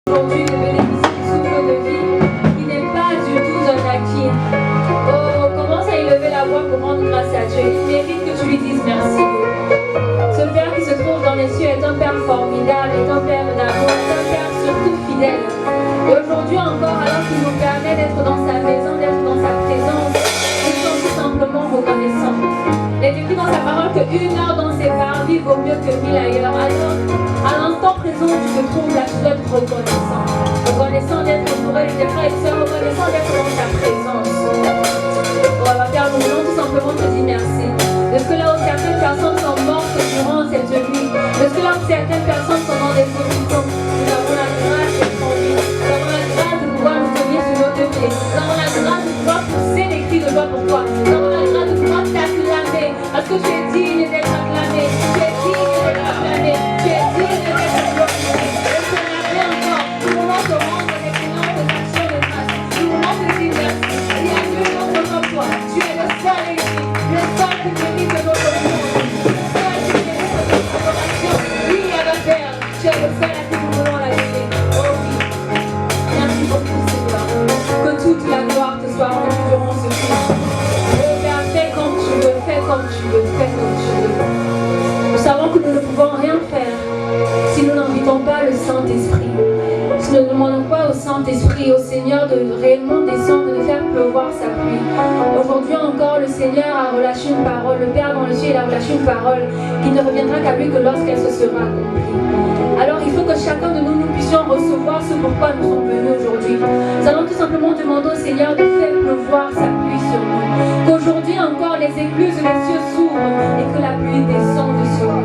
aujourd'hui de bénéficier du souffle de vie qui n'est pas du tout un acquis. Oh, commence à élever la voix pour rendre grâce à Dieu. Il mérite que tu lui dises merci. Ce Père qui se trouve dans les cieux est un Père formidable, est un Père d'amour, est un Père surtout fidèle. Et aujourd'hui encore, alors qu'il nous permet d'être dans sa maison, d'être dans sa présence, nous sommes tout simplement reconnaissants. Il est écrit dans sa parole qu'une heure dans ses parvis vaut mieux que 1000 ailleurs. Alors, à l'instant présent où tu te trouves là, tu dois être reconnaissant. Reconnaissant d'être entouré de tes frères et sœurs, reconnaissant d'être dans ta présence. Oh, ma Père, nous voulons tout simplement te dire merci. De ce que là où certaines personnes sont mortes durant cette nuit, de ce que là où certaines personnes sont dans des hôpitaux, nous avons la grâce d'être en vie. Nous avons la grâce de pouvoir nous tenir sur nos deux pieds. Nous avons la grâce de pouvoir pousser des cris de joie pour toi. Nous avons la grâce de pouvoir t'acclamer. Parce que tu es digne d'être acclamé. Tu es digne d'être acclamé. Tu es digne d'être glorifié. Et ce matin encore, nous voulons te rendre d'excellentes actions de grâce. Nous voulons te dire merci. Il y a nul autre comme toi. Tu es le seul et unique. Le seul qui mérite de notre amour. Le seul qui mérite de notre adoration. Oui, Abba Père, tu es le seul à qui nous voulons la donner. Oh oui. Merci beaucoup, Seigneur. Que toute la gloire te soit rendue durant ce jour. Oh Père, fais comme tu veux, fais comme tu veux, fais comme tu veux. Nous savons que nous ne pouvons rien faire si nous n'invitons pas le Saint-Esprit. Si nous ne demandons pas au Saint-Esprit, au Seigneur de réellement descendre, de faire pleuvoir sa pluie. Aujourd'hui encore, le Seigneur a relâché une parole. Le Père dans le ciel a relâché une parole qui ne reviendra qu'à lui que lorsqu'elle se sera accomplie. Alors il faut que chacun de nous puissions recevoir ce pourquoi nous sommes venus aujourd'hui. Nous allons tout simplement demander au Seigneur de faire pleuvoir sa pluie sur nous. Qu'aujourd'hui encore les écluses des cieux s'ouvrent et que la pluie descende sur nous.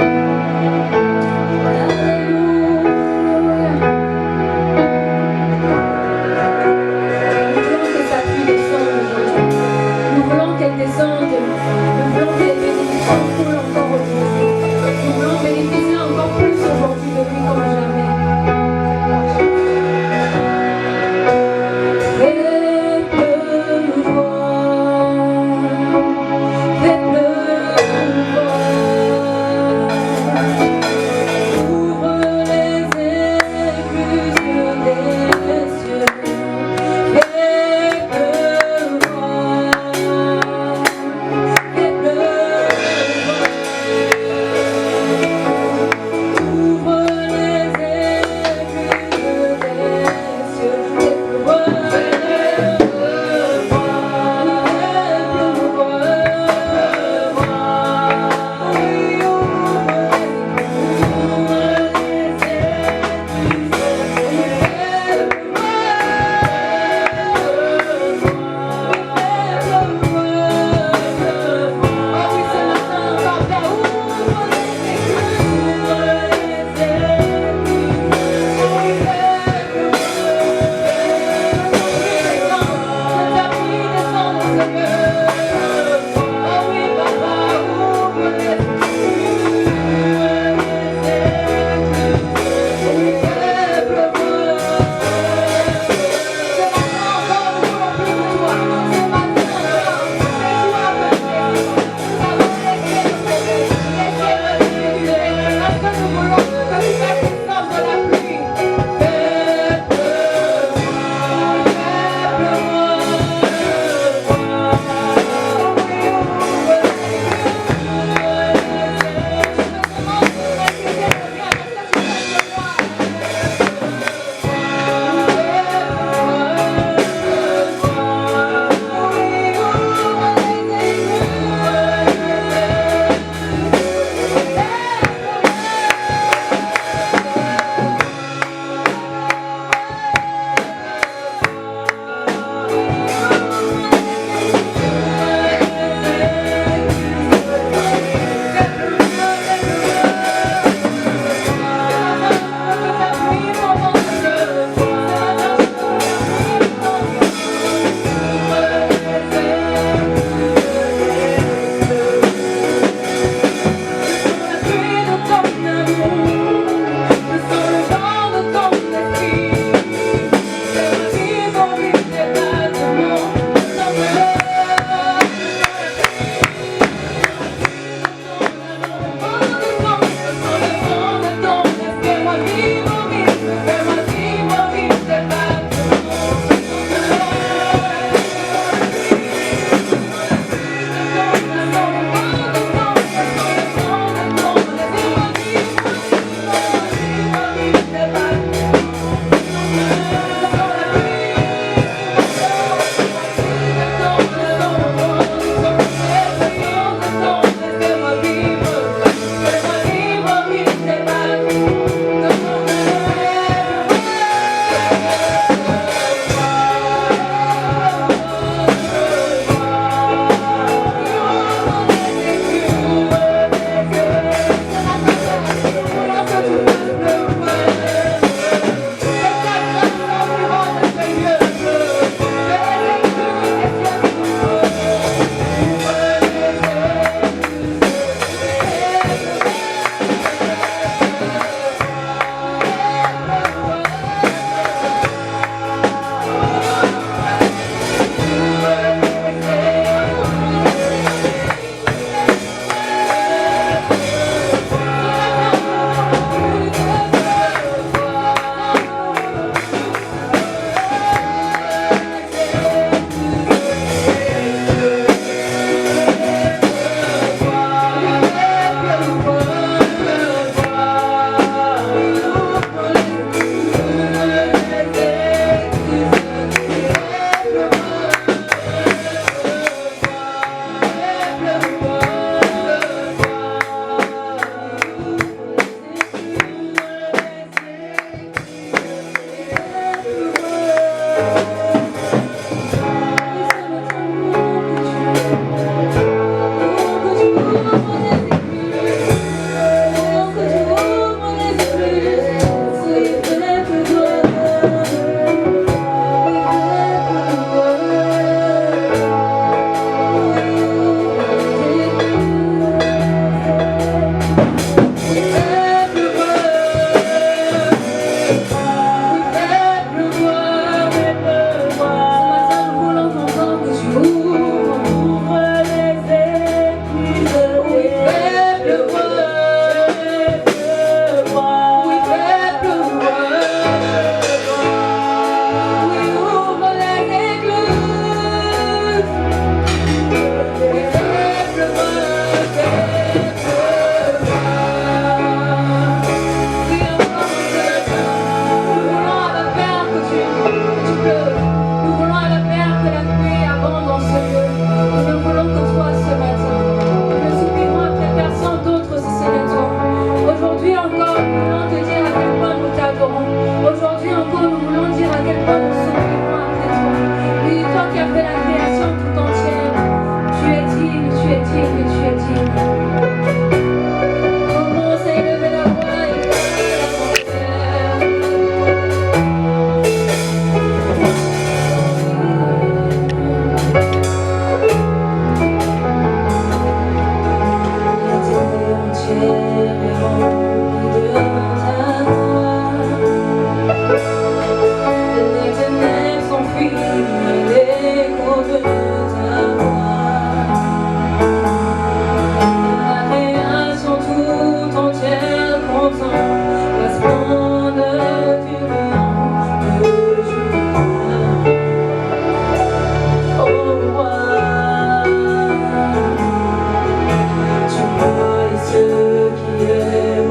Fais pleuvoir, est remplie de ta gloire. Les ténèbres s'enfuient à l'écho de ta voix. La création tout entière contemple la splendeur du nom de Judas. Oh roi, tu vois ce qui est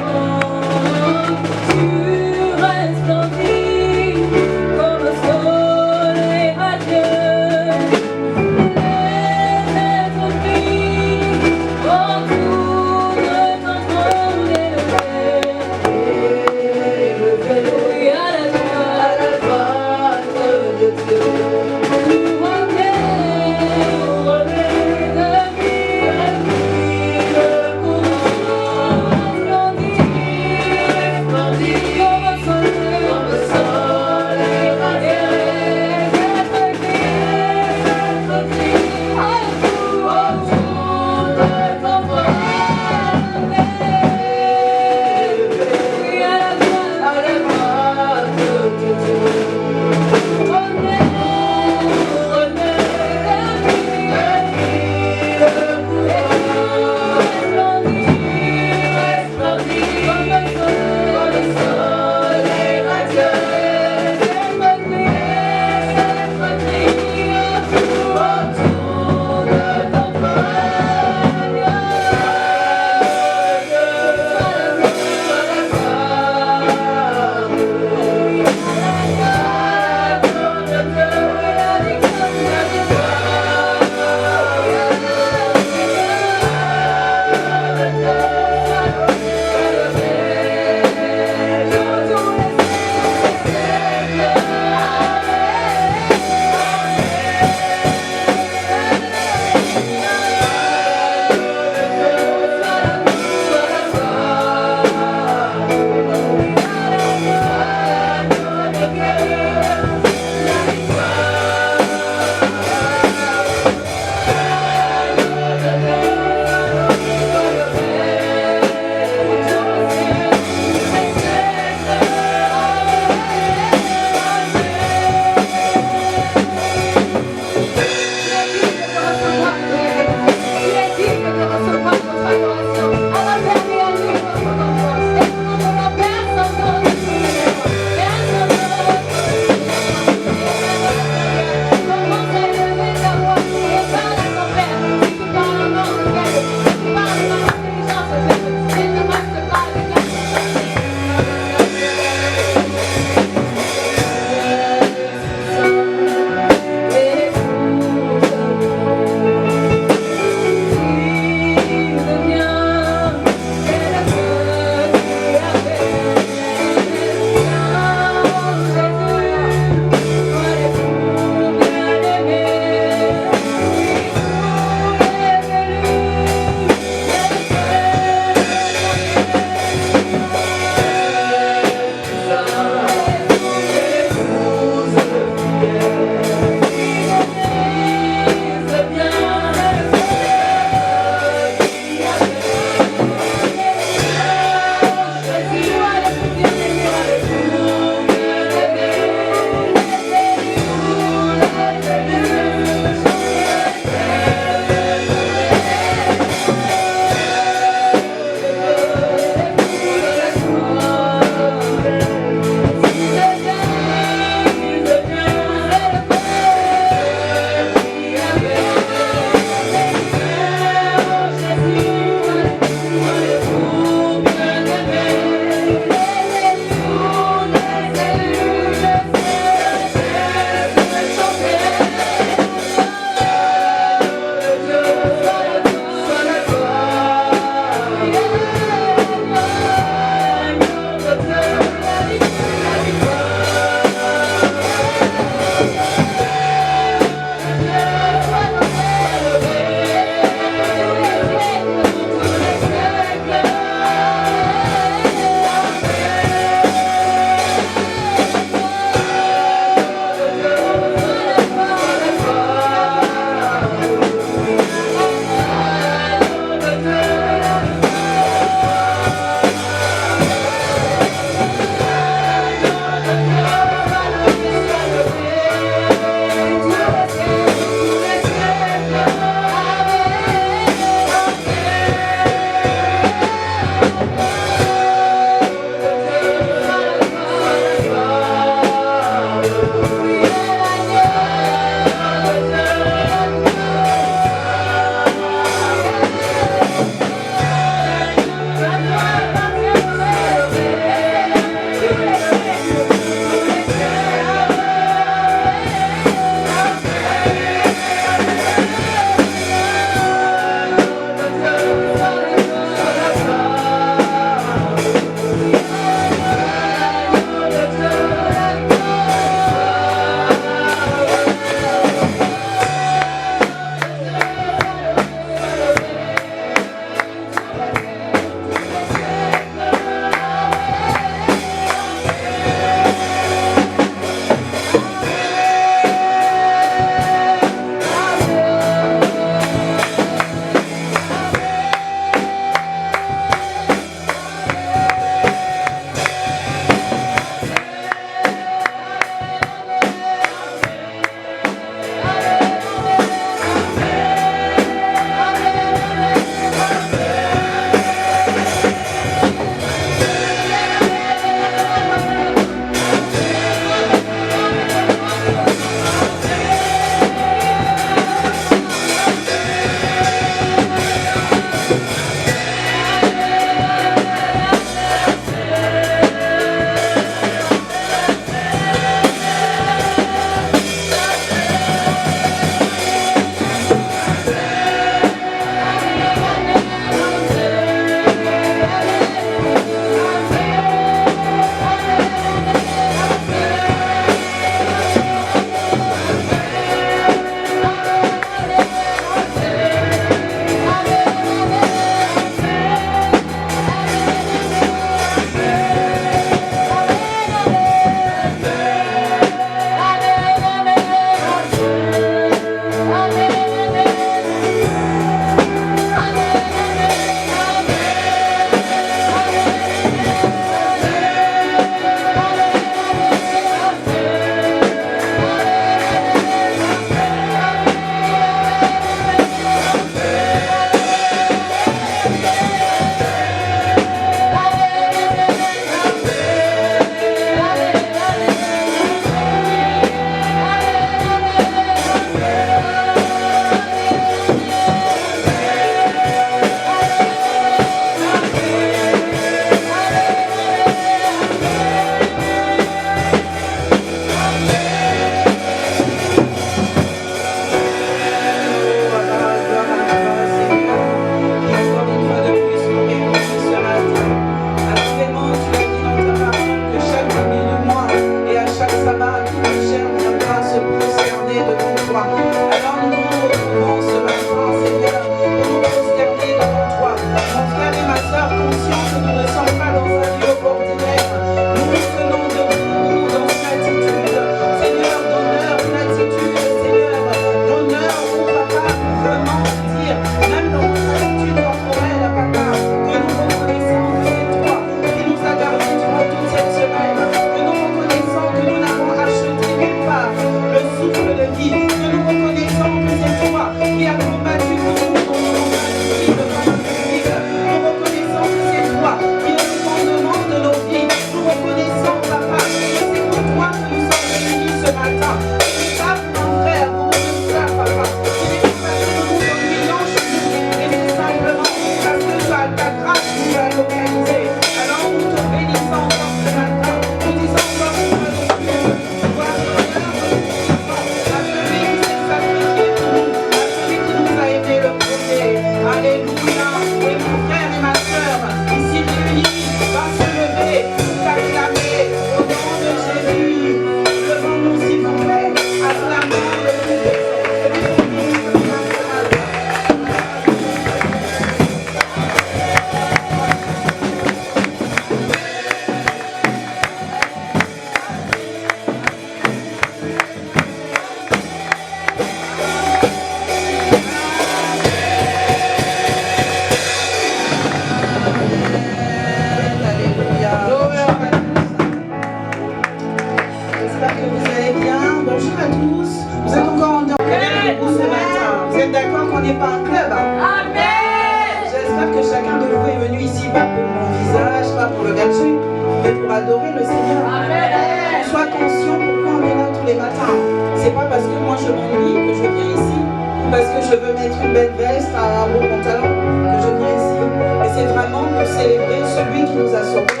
j'espère que vous allez bien. Bonjour à tous. Vous êtes encore en connaître ce matin. Vous êtes d'accord qu'on n'est pas un club, hein? Amen. J'espère que chacun de vous est venu ici pas pour mon visage, pas pour le vertu, mais pour adorer le Seigneur. Amen. Sois conscient pourquoi on est là tous les matins. C'est pas parce que moi je m'ennuie que je viens ici, ou parce que je veux mettre une belle veste, un beau pantalon que je viens ici. Mais c'est vraiment pour célébrer celui qui nous a sauvés.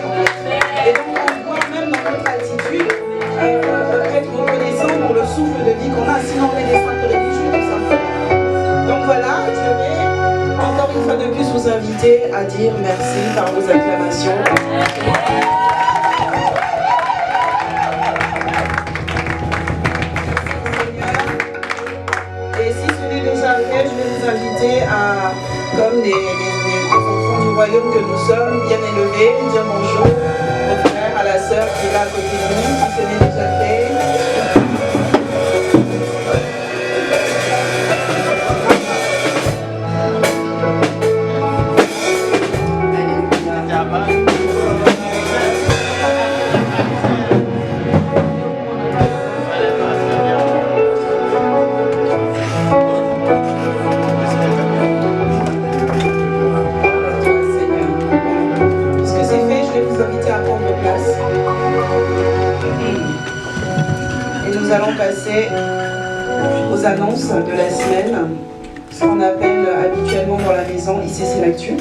Et donc on voit même dans notre attitude être reconnaissant pour le souffle de vie qu'on a, sinon on est des simples religieux tout simplement. Donc voilà, je vais encore une fois de plus vous inviter à dire merci par vos acclamations. Et si ce n'est déjà fait, je vais vous inviter à, comme des enfants du royaume que nous sommes, bien élevés, dire bonjour au frère, à la sœur qui est là à côté de nous, si ce n'est déjà fait. Passer aux annonces de la semaine, ce qu'on appelle habituellement dans la maison ICC L'Actu.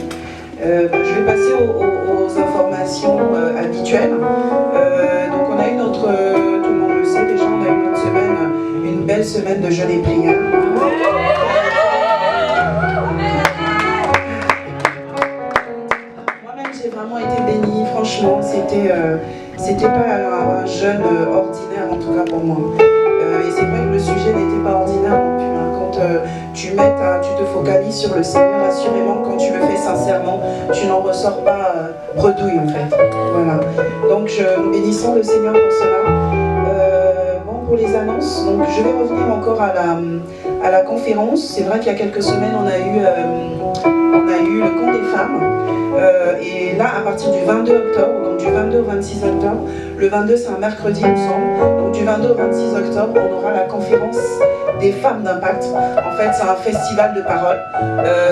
Je vais passer aux informations habituelles. Donc on a eu notre, tout le monde le sait déjà, on a eu notre semaine, une belle semaine de jeûne et prière. Moi-même j'ai vraiment été bénie, franchement, c'était pas un jeûne ordinaire en tout cas pour moi. Et c'est vrai que le sujet n'était pas ordinaire non plus. Hein. Quand tu te focalises sur le Seigneur, assurément, quand tu le fais sincèrement, tu n'en ressors pas bredouille en fait. Voilà. Donc nous bénissons le Seigneur pour cela. Bon, pour les annonces, donc je vais revenir encore à la conférence. C'est vrai qu'il y a quelques semaines, on a eu le camp des femmes. Et là, à partir du 22 octobre, donc du 22 au 26 octobre, le 22 c'est un mercredi il me semble, donc du 22 au 26 octobre, on aura la conférence des femmes d'impact. En fait, c'est un festival de parole,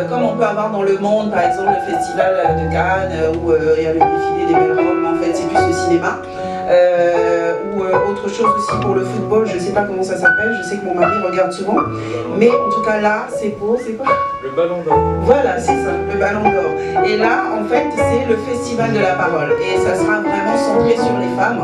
comme on peut avoir dans le monde, par exemple le festival de Cannes, où il y a le défilé des belles robes, mais en fait c'est plus le cinéma. Ou autre chose aussi pour le football, je ne sais pas comment ça s'appelle, je sais que mon mari regarde souvent, mais en tout cas là, c'est beau, c'est quoi? Le ballon d'or. Voilà, c'est ça, le ballon d'or. Et là, en fait, c'est le festival de la parole, et ça sera vraiment centré sur les femmes.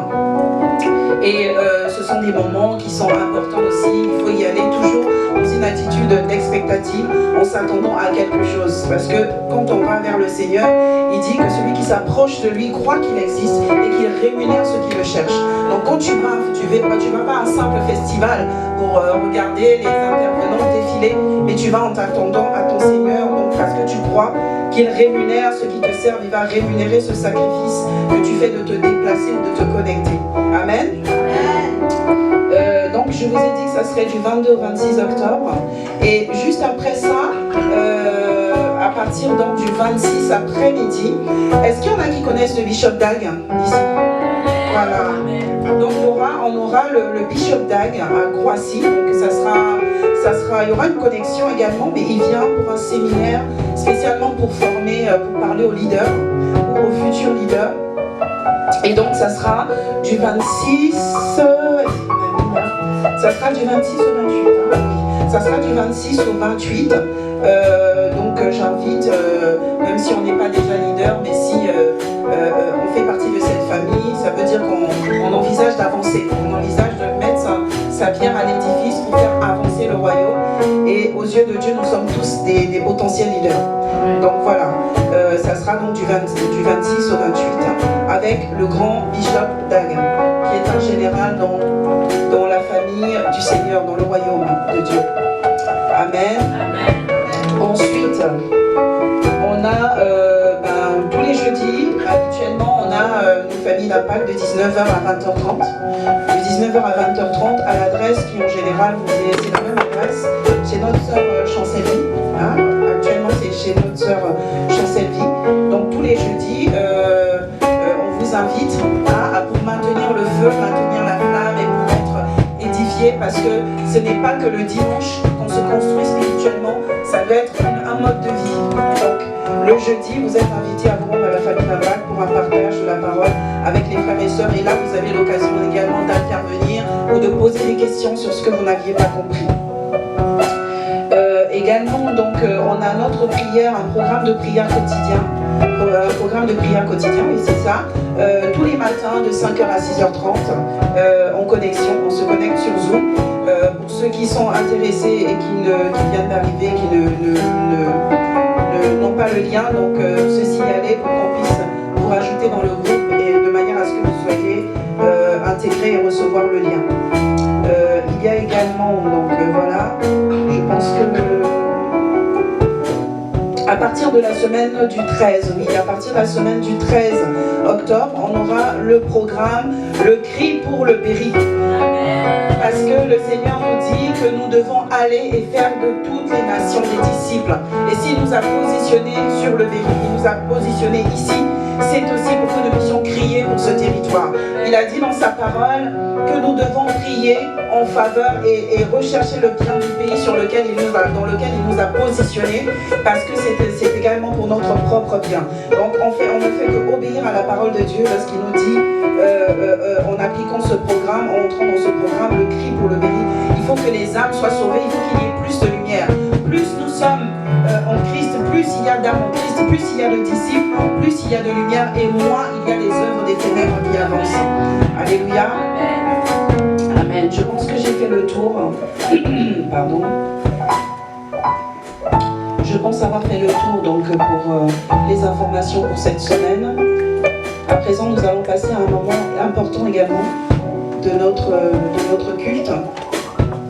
Et ce sont des moments qui sont importants aussi, il faut y aller toujours dans une attitude d'expectative, en s'attendant à quelque chose. Parce que quand on va vers le Seigneur, il dit que celui qui s'approche de lui croit qu'il existe et qu'il rémunère ceux qui le cherchent. Donc quand tu vas pas à un simple festival pour regarder les intervenants défiler, mais tu vas en t'attendant à ton Seigneur, donc parce que tu crois qu'il rémunère ceux qui te servent, il va rémunérer ce sacrifice que tu fais de te déplacer ou de te connecter. Amen. Donc je vous ai dit que ça serait du 22 au 26 octobre. Et juste après ça, à partir donc du 26 après-midi, est-ce qu'il y en a qui connaissent le Bishop Dag ici? Voilà. Donc on aura le Bishop Dag à Croatie. Donc il y aura une connexion également, mais il vient pour un séminaire spécialement pour former, pour parler aux leaders ou aux futurs leaders. Et donc ça sera du 26, ça sera du 26 au 28. Hein, oui. Ça sera du 26 au 28. Donc j'invite, même si on n'est pas déjà leader, mais si on fait partie de cette famille, ça veut dire qu'on envisage d'avancer, on envisage de mettre sa pierre à l'édifice pour faire avancer le royaume. Et aux yeux de Dieu, nous sommes tous des potentiels leaders. Donc voilà, ça sera donc du 26 au 28 avec le grand Bishop Dag, qui est un général dans la famille du Seigneur, dans le royaume de Dieu. Amen. Ensuite, on a tous les jeudis, habituellement, on a une famille d'impact de 19h à 20h30. De 19h à 20h30 à l'adresse qui en général, c'est la même adresse, chez notre sœur Chancellerie. Hein. Actuellement, c'est chez notre sœur Chancellerie. Donc tous les jeudis, on vous invite pour maintenir le feu, maintenir la flamme et pour étudier parce que ce n'est pas que le dimanche qu'on se construit spirituellement, ça doit être un mode de vie. Donc, le jeudi, vous êtes invités à vous rendre à la famille Navac pour un partage de la parole avec les frères et sœurs. Et là, vous avez l'occasion également d'intervenir ou de poser des questions sur ce que vous n'aviez pas compris. Également, donc, on a notre prière, un programme de prière quotidien. Oui, c'est ça. Tous les matins de 5h à 6h30 en connexion. On se connecte sur Zoom. Pour ceux qui sont intéressés et qui viennent d'arriver, qui n'ont pas le lien, donc se signaler pour qu'on puisse vous rajouter dans le groupe et de manière à ce que vous soyez intégrés et recevoir le lien. Il y a également, donc voilà, je pense que à partir de la semaine du 13, oui, à partir de la semaine du 13 octobre, on aura le programme Le Cri pour le Berry. Parce que le Seigneur nous dit que nous devons aller et faire de toutes les nations des disciples. Et s'il nous a positionnés sur le Berry, il nous a positionnés ici, c'est aussi pour que nous puissions crier pour ce territoire. Il a dit dans sa parole que nous devons prier en faveur et rechercher le bien du pays dans lequel il nous a positionnés, parce que c'est également pour notre propre bien. Donc on ne fait que obéir à la parole de Dieu lorsqu'il nous dit, en appliquant ce programme, en entrant dans ce programme, le cri pour le Berry, il faut que les âmes soient sauvées, il faut qu'il y ait plus de lumière. Plus nous sommes en Christ, plus il y a d'âmes en Christ, plus il y a de disciples, plus il y a de lumière, et moins il y a des œuvres des ténèbres qui avancent. Alléluia. Amen. Je pense que j'ai fait le tour. Pardon. Je pense avoir fait le tour donc pour les informations pour cette semaine. À présent, nous allons passer à un moment important également de notre culte.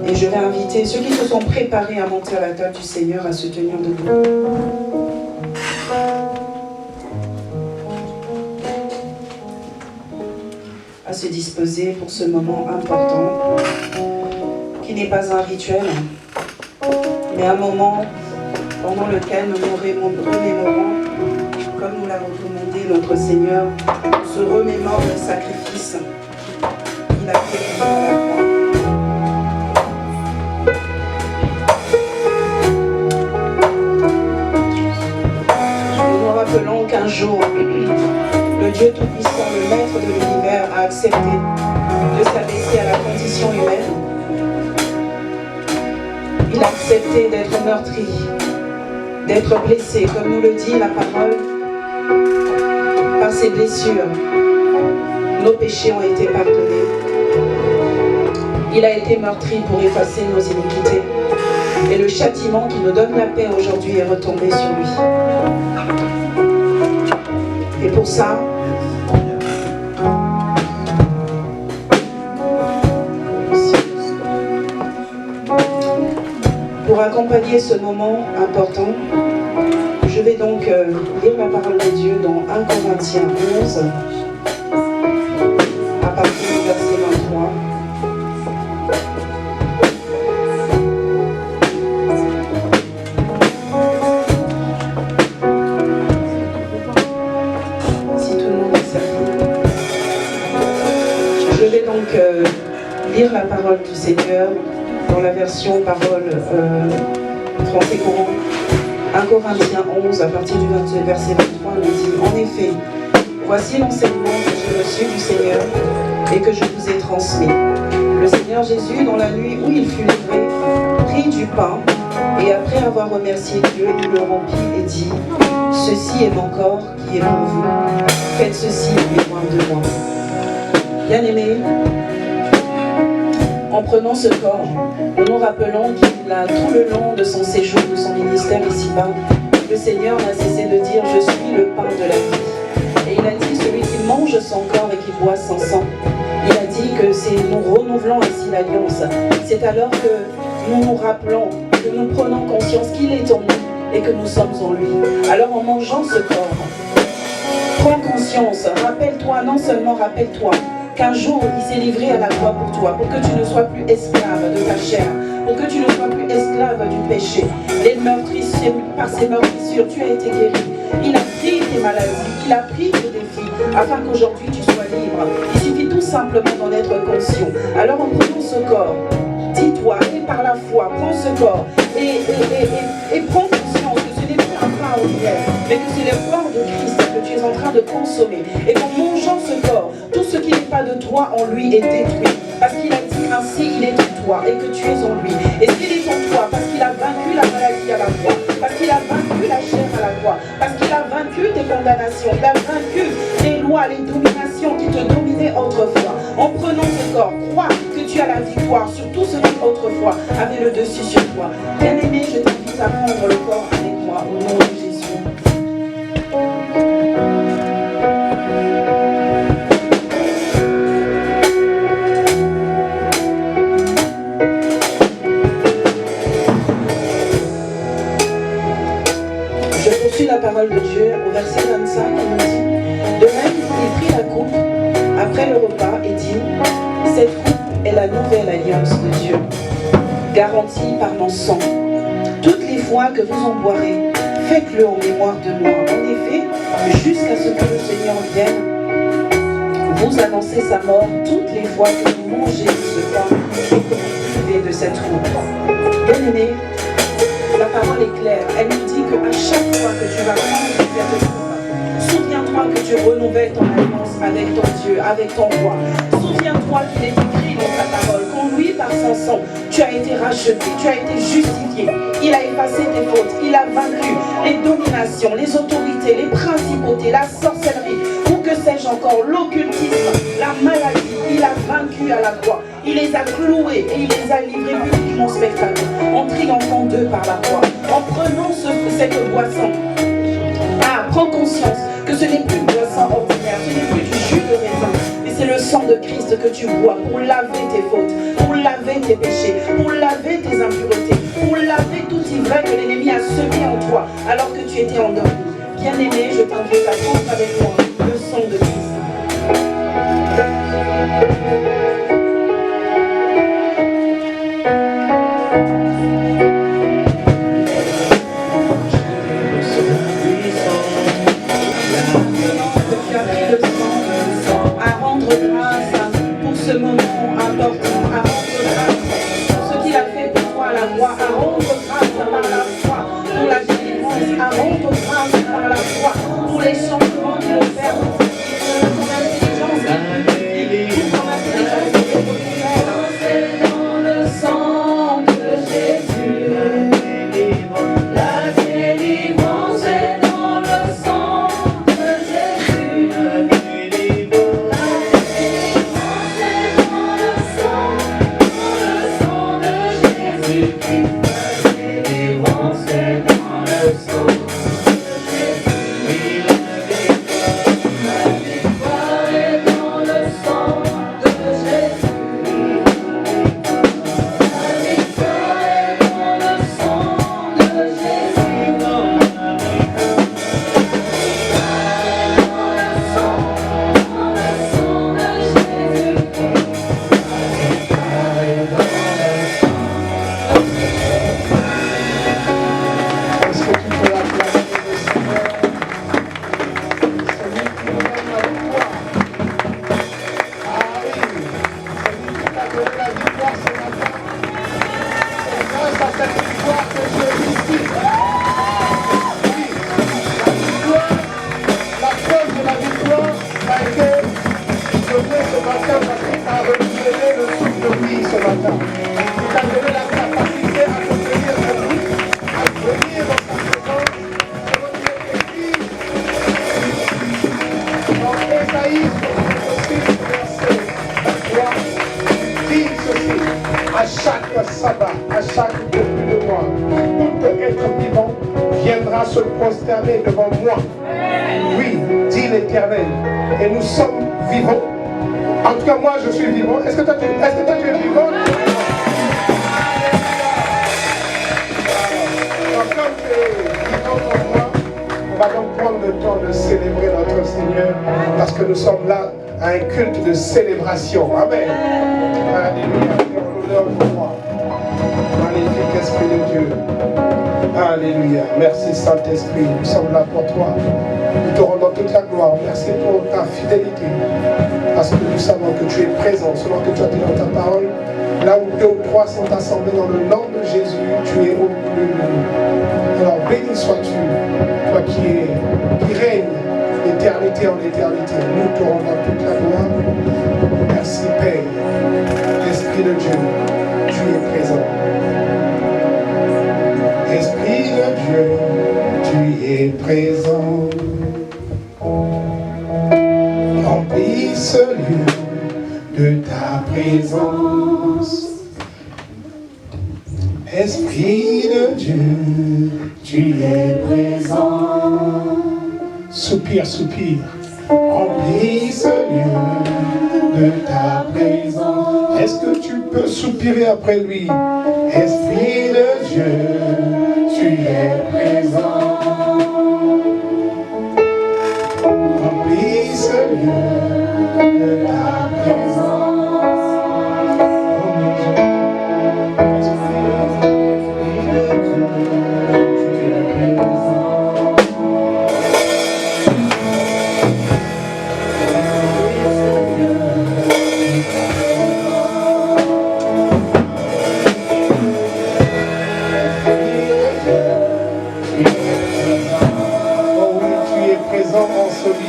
Et je vais inviter ceux qui se sont préparés à monter à la table du Seigneur à se tenir debout. À se disposer pour ce moment important, qui n'est pas un rituel, mais un moment pendant lequel nous remémorons, comme nous l'a recommandé notre Seigneur, se remémore le sacrifice qu'il a fait à la croix. Nous nous rappelons qu'un jour, le Dieu Tout-Puissant, le Maître de l'univers, a accepté de s'abaisser à la condition humaine. Il a accepté d'être meurtri, d'être blessé, comme nous le dit la parole. Par ses blessures, nos péchés ont été pardonnés. Il a été meurtri pour effacer nos iniquités. Et le châtiment qui nous donne la paix aujourd'hui est retombé sur lui. Et pour ça, pour accompagner ce moment important, je vais donc lire la parole de Dieu dans 1 Corinthiens 11, à partir du verset 23. Si tout le monde est servi. Je vais donc lire la parole du Seigneur dans la version parole français courant. 1 Corinthiens 11, à partir du verset 23, nous dit: en effet, voici l'enseignement que j'ai reçu du Seigneur et que je vous ai transmis. Le Seigneur Jésus, dans la nuit où il fut livré, prit du pain et après avoir remercié Dieu, il le rompit et dit: ceci est mon corps qui est pour vous. Faites ceci en mémoire de moi. Bien-aimés, en prenant ce corps, nous nous rappelons qu'il a, tout le long de son séjour, de son ministère ici-bas, le Seigneur n'a cessé de dire: je suis le pain de la vie. Et il a dit: celui qui mange son corps et qui boit son sang. Il a dit que nous renouvelons ainsi l'alliance. C'est alors que nous nous rappelons, que nous prenons conscience qu'il est en nous et que nous sommes en lui. Alors en mangeant ce corps, prends conscience, rappelle-toi, non seulement rappelle-toi, qu'un jour, il s'est livré à la croix pour toi, pour que tu ne sois plus esclave de ta chair, pour que tu ne sois plus esclave du péché. Par ses meurtrissures, tu as été guéri. Il a pris tes maladies, il a pris tes défis, afin qu'aujourd'hui tu sois libre. Il suffit tout simplement d'en être conscient. Alors en prenant ce corps. Dis-toi, et par la foi, prends ce corps et prends conscience que ce n'est plus un pain ordinaire, mais que c'est le corps de Christ que tu es en train de consommer. Et qu'en mangeant ce corps, tout ce qui n'est pas de toi en lui est détruit. Parce qu'il a dit ainsi, il est en toi et que tu es en lui. Et s'il est en toi, parce qu'il a vaincu la maladie à la croix, parce qu'il a vaincu la chair à la croix, parce qu'il a vaincu tes condamnations, il a vaincu les lois, les dominations qui te dominaient autrefois. En prenant ce corps, crois que tu as la victoire sur tout ce qui autrefois avait le dessus sur toi. Bien-aimé, je t'invite à prendre le corps avec moi au nom de Jésus. La parole de Dieu au verset 25, il nous dit: de même, il prit la coupe après le repas et dit: cette coupe est la nouvelle alliance de Dieu, garantie par mon sang. Toutes les fois que vous en boirez, faites-le en mémoire de moi. En effet, jusqu'à ce que le Seigneur vienne, vous annoncez sa mort toutes les fois que vous mangez de ce pain et que vous buvez de cette coupe. Bien-aimés, la parole est claire. Elle nous dit qu'à chaque fois que tu vas prendre ce verre de coupe, souviens-toi que tu renouvelles ton alliance avec ton Dieu, avec ton roi. Souviens-toi qu'il est écrit dans ta parole qu'en lui, par son sang, tu as été racheté, tu as été justifié. Il a effacé tes fautes, il a vaincu les dominations, les autorités, les principautés, la sorcellerie, ou que sais-je encore, l'occultisme, la maladie. Il a vaincu à la croix. Il les a cloués et il les a livrés publiquement au spectacle, en triomphant d'eux par la croix. En prenant cette boisson, prends conscience que ce n'est plus une boisson ordinaire, ce n'est plus du jus de raisin, mais c'est le sang de Christ que tu bois pour laver tes fautes, pour laver tes péchés, pour laver tes impuretés, pour laver tout ivraie que l'ennemi a semé en toi alors que tu étais endormi. Bien-aimé, je t'invite à prendre avec moi le sang de Christ. Célébration. Amen. Alléluia. L'honneur pour moi. Magnifique Esprit de Dieu. Alléluia. Merci Saint-Esprit. Nous sommes là pour toi. Nous te rendons toute la gloire. Merci pour ta fidélité. Parce que nous savons que tu es présent. Selon que tu as dit dans ta parole, là où deux ou trois sont assemblés dans le nom de Jésus, tu es au milieu de nous. Alors béni sois-tu, toi qui règnes d'éternité en éternité. Nous te rendons toute la gloire. Merci Père. Esprit de Dieu, tu es présent. Esprit de Dieu, tu es présent. Remplis ce lieu de ta présence. Esprit de Dieu, tu es présent. Soupire, soupire. Remplis ce lieu de ta présence. Est-ce que tu peux soupirer après lui? Esprit de Dieu, tu es présent. Remplis ce lieu de ta présence.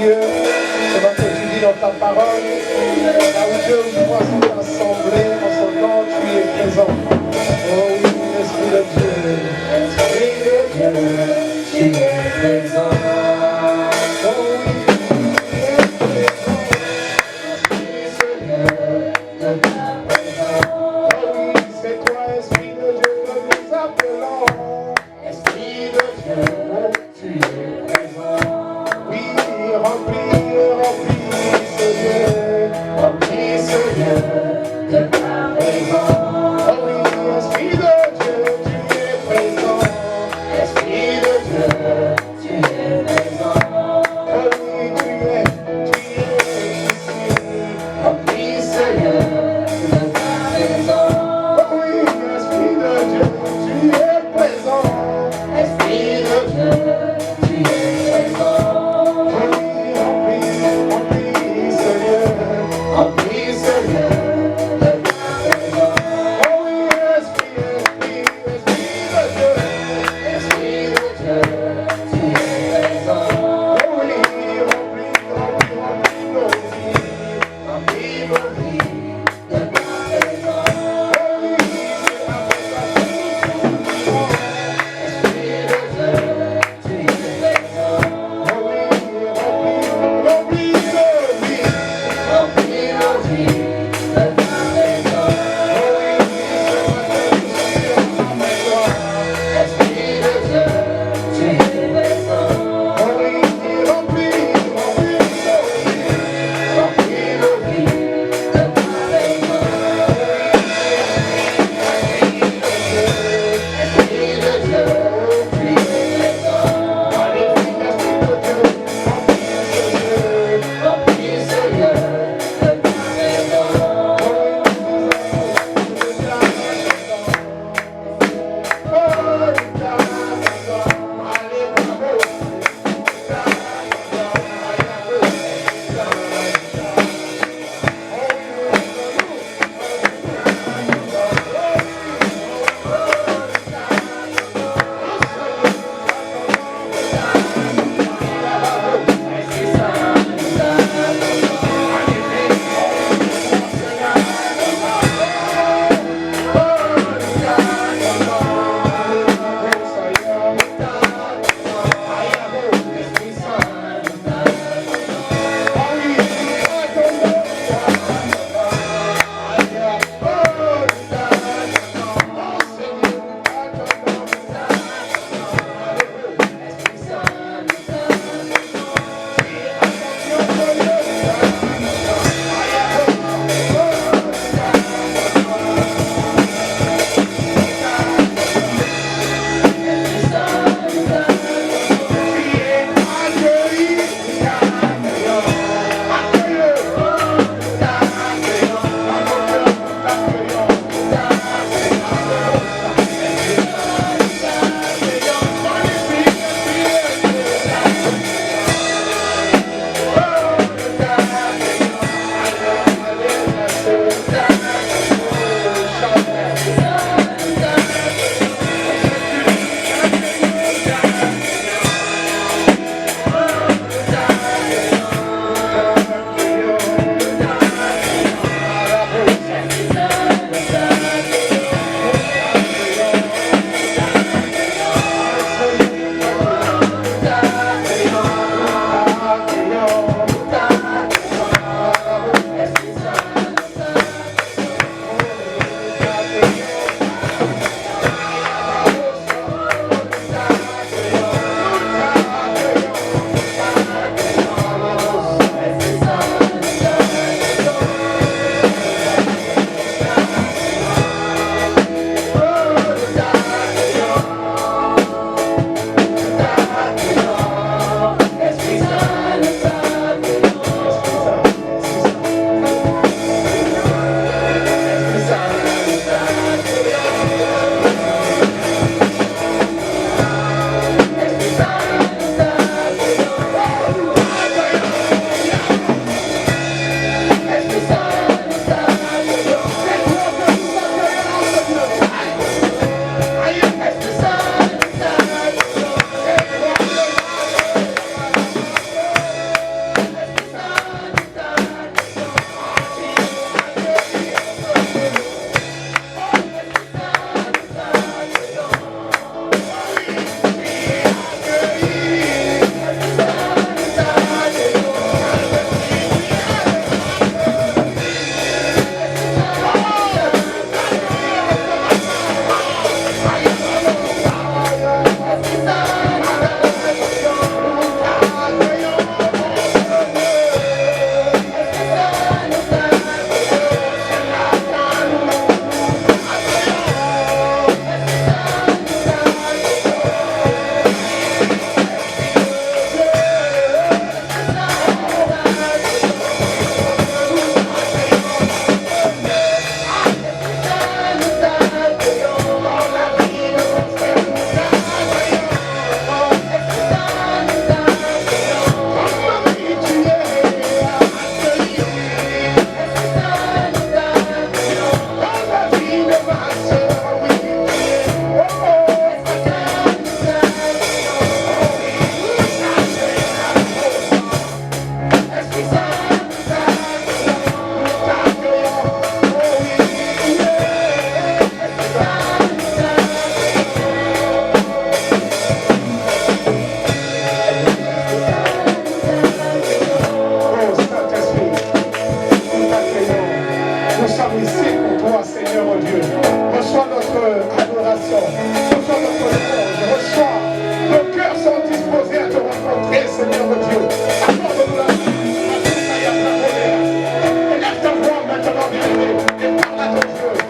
C'est ce que tu dis dans ta parole. Là où deux ou trois sont assemblés en son nom, tu es présent. Oh oui, Esprit de Dieu. Esprit de Dieu, tu es présent. Oh oui, tu es présent. De ta présence. Oh oui, c'est toi, Esprit de Dieu, que nous appelons. Esprit de Dieu, tu es présent. Oui, remplis ce lieu de ta présence. Oh oui, Esprit de Dieu, tu es présent. Esprit de Dieu, tu es présent. Oh oui, tu es ici. Remplis ce lieu de ta présence. Oh oui, Esprit de Dieu, tu es présent. Esprit de Dieu, tu es présent. Remplis ce lieu de ta présence. puissant. Reçois notre louange, reçois. Nos cœurs sont disposés à te rencontrer, Seigneur Dieu. Accorde-nous la vie. Élève ta voix maintenant, bien-aimé, et parle à ton Dieu.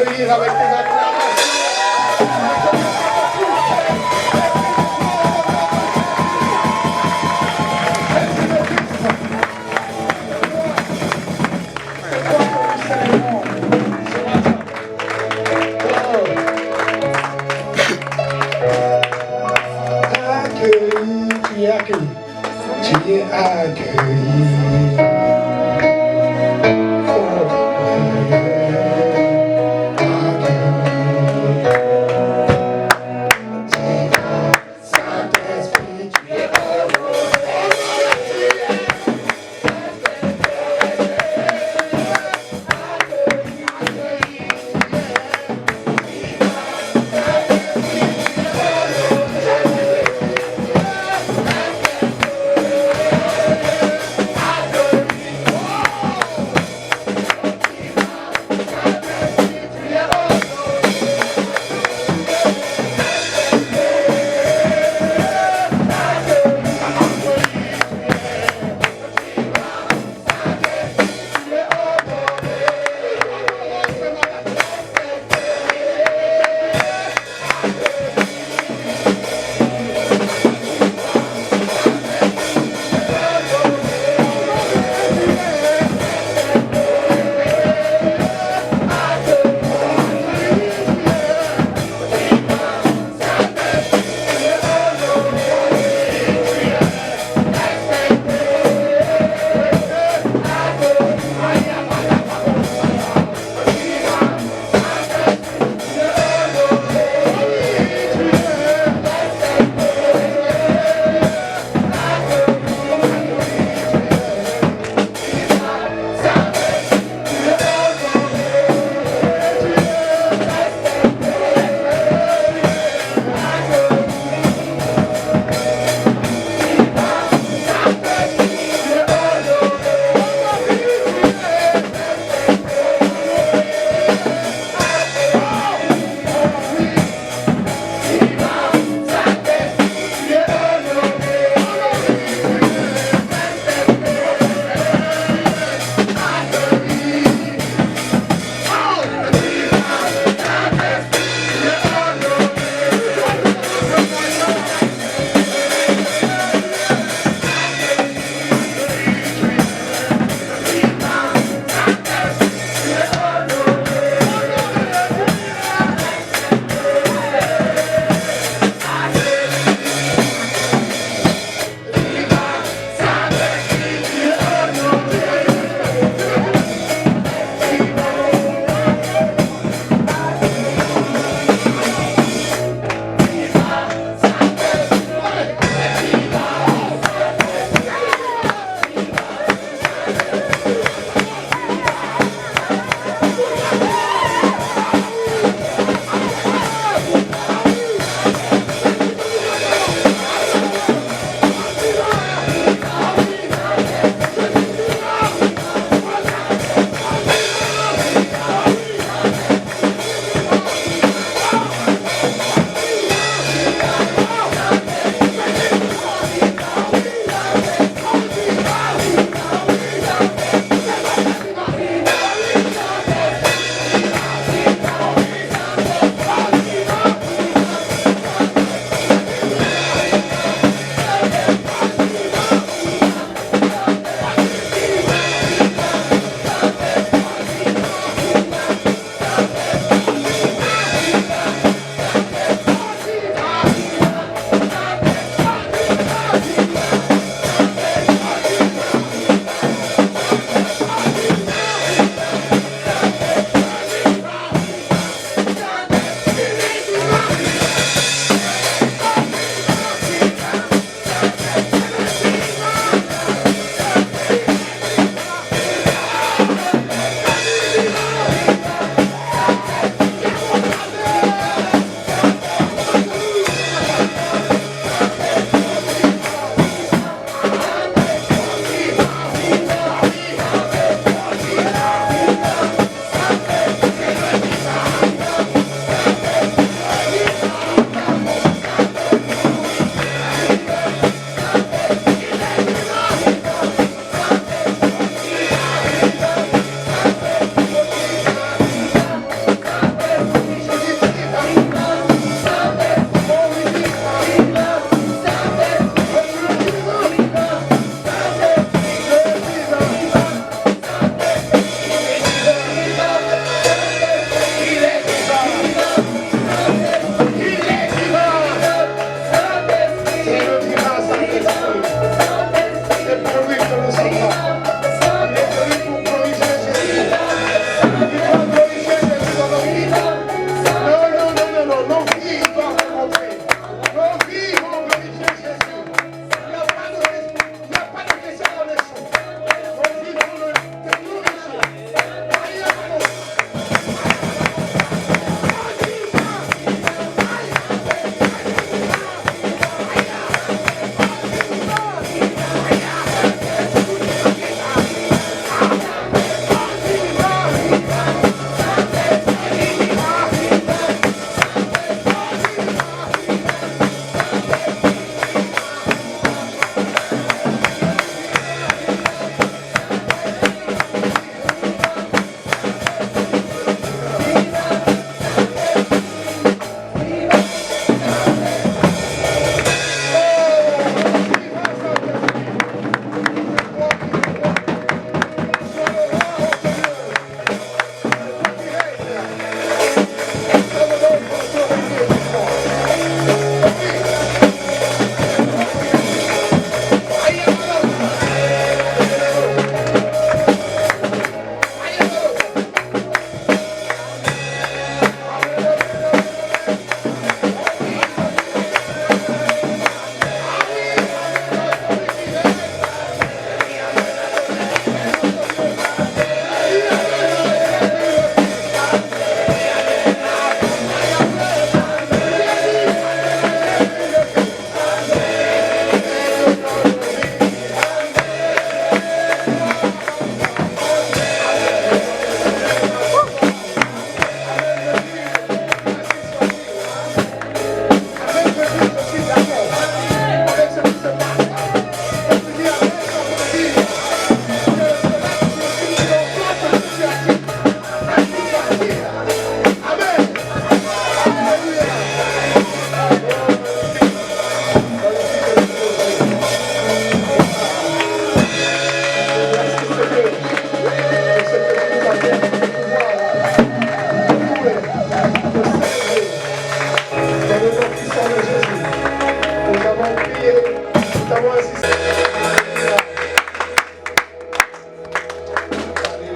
l'accueillir avec tes acclamations. Accueilli, tu es accueilli. Tu es accueilli. Accueilli.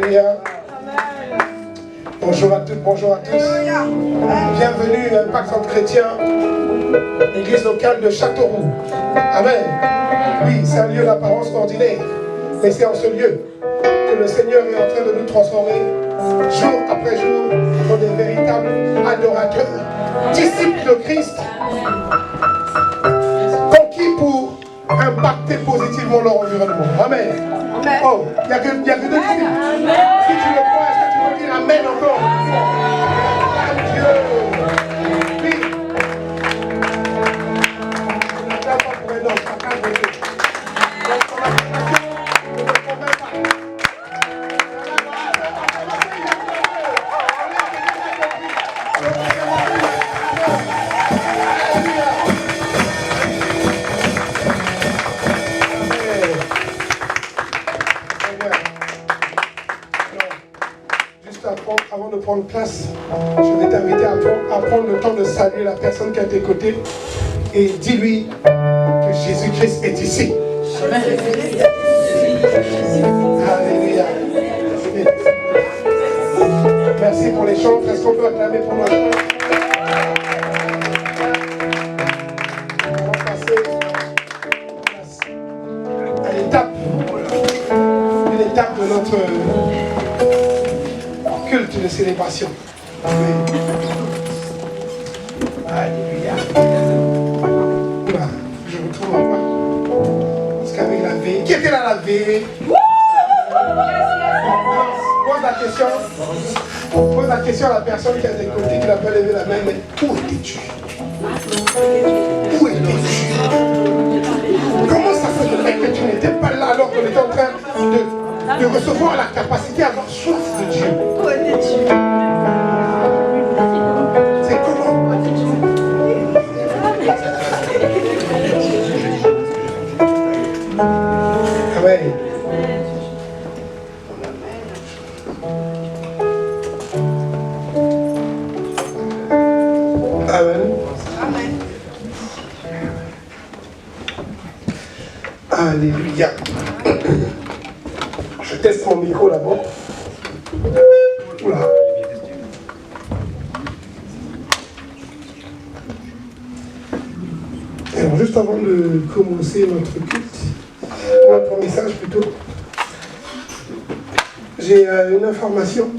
Alléluia. Bonjour à toutes, bonjour à tous. Bienvenue à Impact Centre Chrétien, église locale de Châteauroux. Amen. Oui, c'est un lieu d'apparence ordinaire, mais c'est en ce lieu que le Seigneur est en train de nous transformer jour après jour en des véritables adorateurs, disciples de Christ, conquis pour impacter positivement leur environnement. Amen. Oh, il n'y a que deux disciples. Si tu le crois, est-ce que tu peux dire Amen encore? Dieu. Oui. Je n'attends pas pour un autre, ça calme Dieu. Donc, son application ne me convainc pas. Avant de prendre place, je vais t'inviter à prendre le temps de saluer la personne qui est à tes côtés et dis-lui que Jésus-Christ est ici. Alléluia. Merci pour les chants. Est-ce qu'on peut acclamer pour moi? On va passer à l'étape de notre culte de célébration. Alléluia. Voilà, je retrouve un point. Parce qu'avec la veille, qui était là la veille? Pose la question à la personne qui a des côtés, qui n'a pas levé la main, mais où étais-tu? Où étais-tu? Comment ça se fait que tu n'étais pas là alors qu'on était en train de recevoir la capacité d'avoir soif de Dieu? C'est comment? Amen. Amen. Alléluia. Je teste mon micro là-bas. Oula. Alors, juste avant de commencer notre culte, notre message plutôt, j'ai une information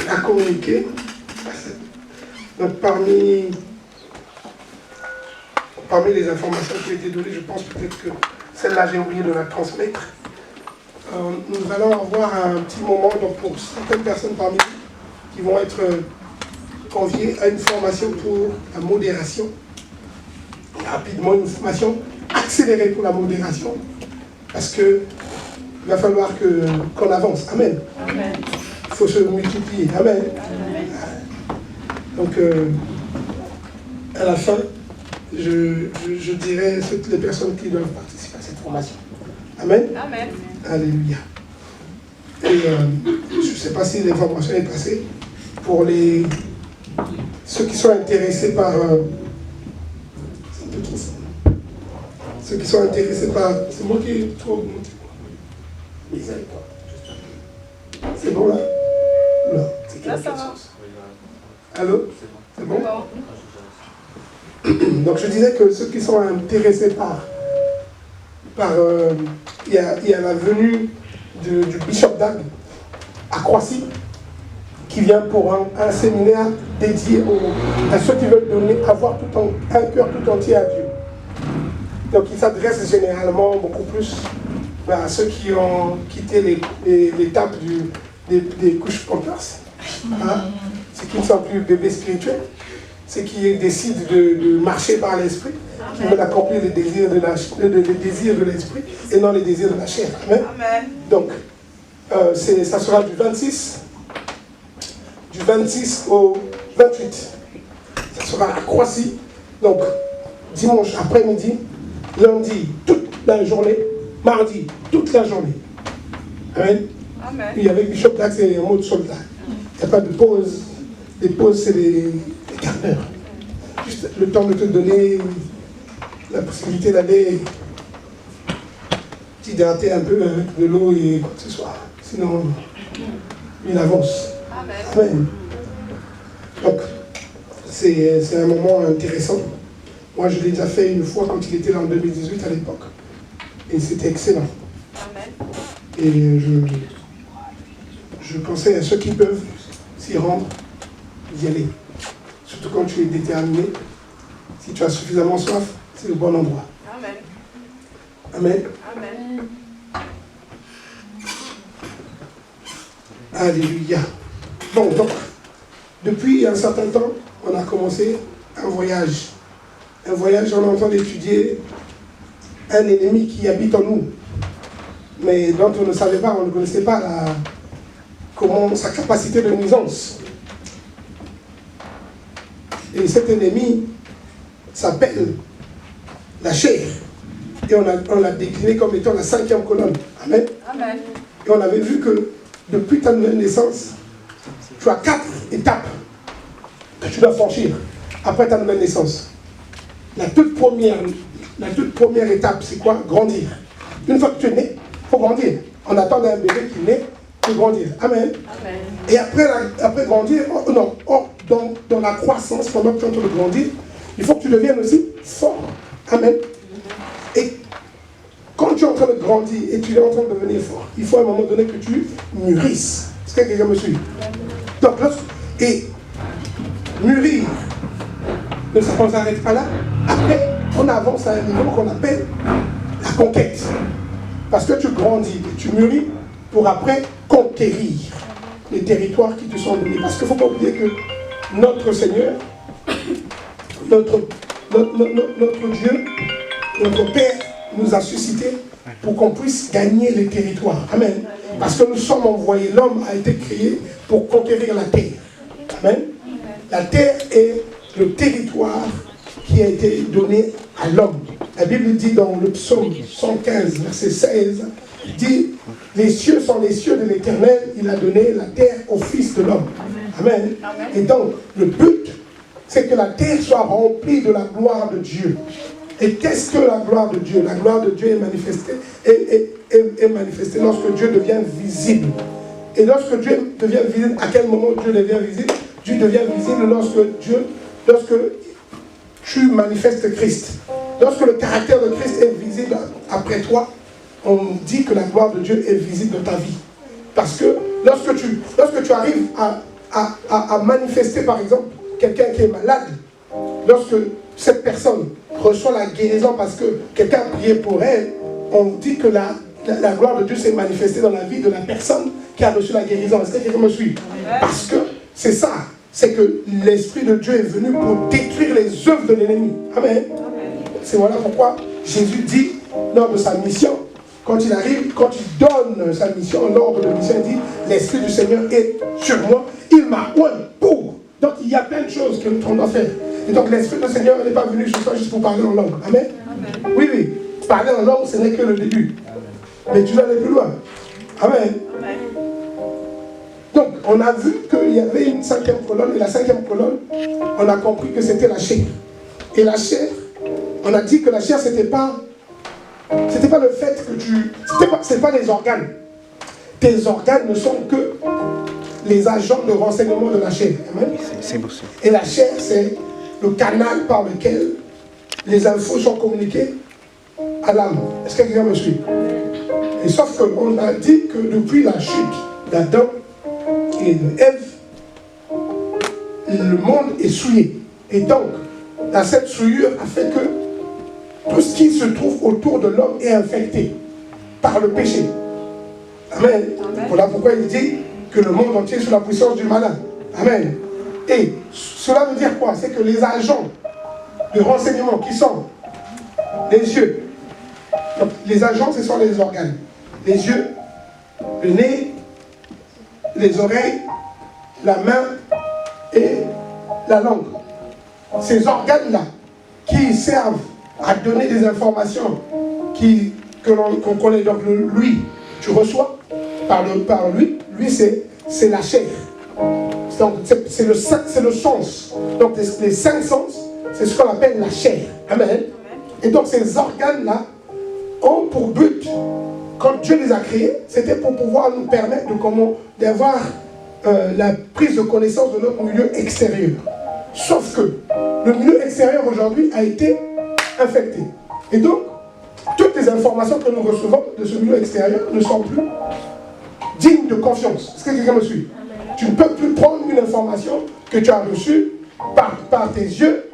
à communiquer. Donc, parmi les informations qui ont été données, je pense peut-être que celle-là, j'ai oublié de la transmettre. Nous allons avoir un petit moment donc pour certaines personnes parmi nous qui vont être conviées à une formation pour la modération. Rapidement, une formation accélérée pour la modération. Parce qu'il va falloir qu'on avance. Amen. Amen. Il faut se multiplier. Amen. Amen. Donc, à la fin, je dirai toutes les personnes qui doivent participer à cette formation. Amen. Amen. Alléluia. Et je ne sais pas si l'information est passée pour ceux qui sont intéressés par... c'est un peu trop ça. Ceux qui sont intéressés par... C'est moi qui ai trop augmenté. C'est bon là? Non, c'est quelque chose. Allô? C'est bon? Donc je disais que ceux qui sont intéressés il y a la venue du Bishop Dag à Croissy qui vient pour un séminaire dédié à ceux qui veulent avoir un cœur tout entier à Dieu. Donc il s'adresse généralement beaucoup plus à ceux qui ont quitté l'étape des couches pampers, hein, ceux qui ne sont plus bébés spirituels, ceux qui décident de marcher par l'esprit, qui veulent accomplir les désirs de l'esprit et non les désirs de la chair. Amen. Amen. Donc, ça sera du 26 au 28. Ça sera à Croissy. Donc, dimanche après-midi, lundi, toute la journée, mardi, toute la journée. Amen. Amen. Puis avec Bishop Dax, c'est en mode soldat. Il n'y a pas de pause. Les pauses, c'est des quarts d'heure. Juste le temps de te donner la possibilité d'aller t'hydrater un peu avec de l'eau et quoi que ce soit. Sinon, il avance. Amen. Donc, c'est un moment intéressant. Moi, je l'ai déjà fait une fois quand il était là en 2018 à l'époque. Et c'était excellent. Et je conseille à ceux qui peuvent s'y rendre, d'y aller. Surtout quand tu es déterminé. Si tu as suffisamment soif, c'est le bon endroit. Amen. Amen. Amen. Alléluia. Bon, donc, depuis un certain temps, on a commencé un voyage. Un voyage, on est en train d'étudier un ennemi qui habite en nous, mais dont on ne savait pas, on ne connaissait pas sa capacité de nuisance. Et cet ennemi s'appelle la chair. Et on l'a décliné comme étant la 5e colonne. Amen. Amen. Et on avait vu que depuis ta nouvelle naissance, tu as 4 étapes que tu dois franchir après ta nouvelle naissance. La toute première étape, c'est quoi? Grandir. Une fois que tu es né, il faut grandir. On attend d'un bébé qui naît pour grandir. Amen. Amen. Et après grandir, dans la croissance, pendant que tu es en train de grandir, il faut que tu deviennes aussi fort. Amen. Et quand tu es en train de grandir et tu es en train de devenir fort, il faut à un moment donné que tu mûrisses. Est-ce que quelqu'un me suit? Donc, et mûrir, ne s'arrête pas là. Après, on avance à un niveau qu'on appelle la conquête. Parce que tu grandis et tu mûris pour après conquérir les territoires qui te sont donnés. Parce qu'il ne faut pas oublier que notre Seigneur, notre Dieu, notre Père nous a suscités pour qu'on puisse gagner les territoires. Amen. Parce que nous sommes envoyés. L'homme a été créé pour conquérir la terre. Amen. La terre est le territoire qui a été donné à l'homme. La Bible dit dans le psaume 115, verset 16, dit, les cieux sont les cieux de l'Éternel, il a donné la terre au Fils de l'homme. Amen. Amen. Et donc, le but, c'est que la terre soit remplie de la gloire de Dieu. Et qu'est-ce que la gloire de Dieu? La gloire de Dieu est manifestée, est manifestée lorsque Dieu devient visible. Et lorsque Dieu devient visible, à quel moment Dieu devient visible? Dieu devient visible lorsque tu manifestes Christ. Lorsque le caractère de Christ est visible après toi, on dit que la gloire de Dieu est visible dans ta vie. Parce que lorsque tu arrives à manifester, par exemple, quelqu'un qui est malade, lorsque cette personne reçoit la guérison parce que quelqu'un a prié pour elle, on dit que la gloire de Dieu s'est manifestée dans la vie de la personne qui a reçu la guérison. Est-ce que quelqu'un me suit? Parce que c'est ça. C'est que l'Esprit de Dieu est venu pour détruire les œuvres de l'ennemi. Amen. C'est voilà pourquoi Jésus dit, lors de sa mission, quand il arrive, quand il donne sa mission, l'ordre de mission, il dit, l'Esprit du Seigneur est sur moi, il m'a oint pour. Donc il y a plein de choses qu'on doit faire. Et donc l'Esprit du Seigneur n'est pas venu sur toi juste pour parler en langue. Amen. Amen. Oui, oui. Parler en langue, ce n'est que le début. Mais tu dois aller plus loin. Amen. Amen. Donc, on a vu qu'il y avait une 5e colonne, et la 5e colonne, on a compris que c'était la chair. Et la chair, on a dit que la chair, c'était pas le fait que c'est pas les organes. Tes organes ne sont que les agents de renseignement de la chair. Amen. C'est beau ça. Et la chair, c'est le canal par lequel les infos sont communiquées à l'âme. Est-ce que quelqu'un me suit? Et sauf qu'on a dit que depuis la chute d'Adam et de Ève, le monde est souillé. Et donc, cette souillure a fait que tout ce qui se trouve autour de l'homme est infecté par le péché. Amen. Amen. Voilà pourquoi il dit que le monde entier est sous la puissance du malin. Amen. Et cela veut dire quoi? C'est que les agents de renseignement qui sont les yeux, donc les agents, ce sont les organes. Les yeux, le nez, les oreilles, la main et la langue. Ces organes-là qui servent à donner des informations qu'on connaît. Donc lui, tu reçois par lui, c'est la chair. Donc c'est le sens. Donc les 5 sens, c'est ce qu'on appelle la chair. Amen. Et donc ces organes-là ont pour but, quand Dieu les a créés, c'était pour pouvoir nous permettre d'avoir la prise de connaissance de notre milieu extérieur. Sauf que le milieu extérieur aujourd'hui a été infecté. Et donc, toutes les informations que nous recevons de ce milieu extérieur ne sont plus dignes de confiance. Est-ce que quelqu'un me suit? Tu ne peux plus prendre une information que tu as reçue par tes yeux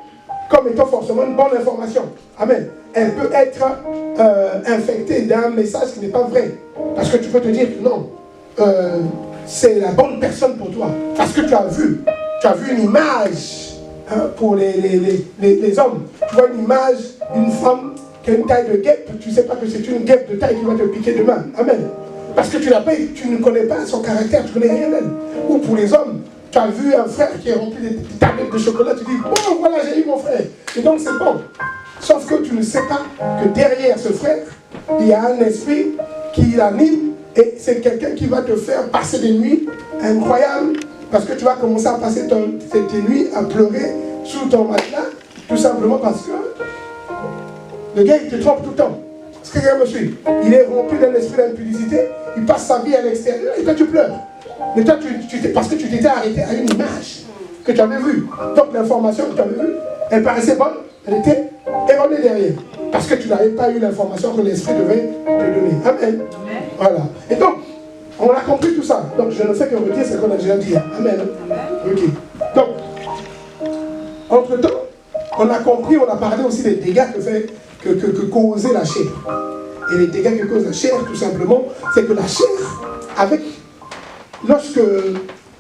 comme étant forcément une bonne information. Amen. Elle peut être infectée d'un message qui n'est pas vrai. Parce que tu peux te dire que non, c'est la bonne personne pour toi. Parce que tu as vu une image pour les hommes. Tu vois une image d'une femme qui a une taille de guêpe, tu ne sais pas que c'est une guêpe de taille qui va te piquer demain. Amen. Parce que tu ne connais pas son caractère, tu ne connais rien d'elle. Ou pour les hommes, tu as vu un frère qui est rempli de tablettes de chocolat, tu dis, bon voilà, j'ai eu mon frère. Et donc c'est bon. Sauf que tu ne sais pas que derrière ce frère, il y a un esprit qui l'anime et c'est quelqu'un qui va te faire passer des nuits incroyables parce que tu vas commencer à passer tes nuits à pleurer sous ton matelas, tout simplement parce que le gars il te trompe tout le temps. Est-ce que quelqu'un me suit? Il est rempli d'un esprit d'impudicité, il passe sa vie à l'extérieur et toi tu pleures. Mais toi, parce que tu t'étais arrêté à une image que tu avais vue. Donc l'information que tu avais vue, elle paraissait bonne, elle était erronée derrière. Parce que tu n'avais pas eu l'information que l'esprit devait te donner. Amen. Voilà. Et donc, on a compris tout ça. Donc je ne fais que redire ce qu'on a déjà dit. Amen. Ok. Donc, entre-temps, on a compris, on a parlé aussi des dégâts que causait la chair. Et les dégâts que cause la chair, tout simplement, c'est que la chair, lorsque